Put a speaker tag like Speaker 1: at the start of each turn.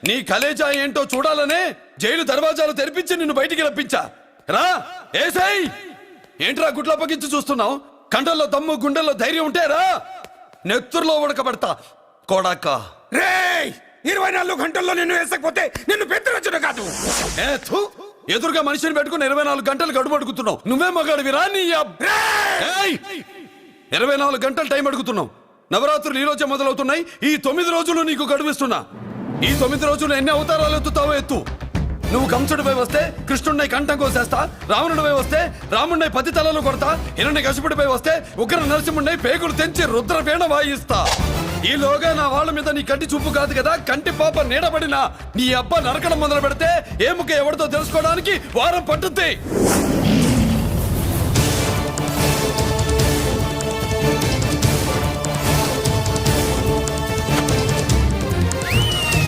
Speaker 1: నీ కలేజా ఏంటో చూడాలనే జైలు దర్వాజాలు తెరిపించి నిన్ను బయటికి రప్పించా. రా ఏసై. ఏంట్రా గుడ్లప్పగించి చూస్తున్నావు? కండల్లో దమ్ము గుండెల్లో ధైర్యం ఉంటే రా, నెత్తురులో ఉడకబడతా కొడాక.
Speaker 2: రేయ్ 24 గంటల్లో నిన్ను వేసకపోతే నిన్ను పెద్దరొచ్చుడు కాదు.
Speaker 1: ఎదురుగా మనిషిని పెట్టుకుని 24 గంటలు గడుపు అడుగుతున్నావు. నువ్వే మగాడివిరా? నీ 24 గంటలు టైం అడుగుతున్నావు. నవరాత్రులు ఈ రోజే మొదలవుతున్నాయి. ఈ 9 రోజులు నీకు గడువిస్తున్నా. ఈ 9 రోజులు ఎన్ని అవతారాలు ఎత్తుతావో ఎత్తు. నువ్వు కంసుడిపై వస్తే కృష్ణుడిని కంఠం కోసేస్తా, రావణుడిపై వస్తే రాముడిని 10 తలలు కొడతా, హిరణ్యకశిపుడిపై వస్తే ఉగ్ర నరసింహుడిని పేగులు తెంచి రుద్రవీణ వాయిస్తా. ఈలోగా నా వాళ్ళ మీద నీ కంటి చూపు కాదు కదా, కంటి పాప నీడబడినా నీ అబ్బ నరకడం మొదలు పెడితే ఏముక ఎవరితో తెలుసుకోవడానికి వారం పట్టుద్ది.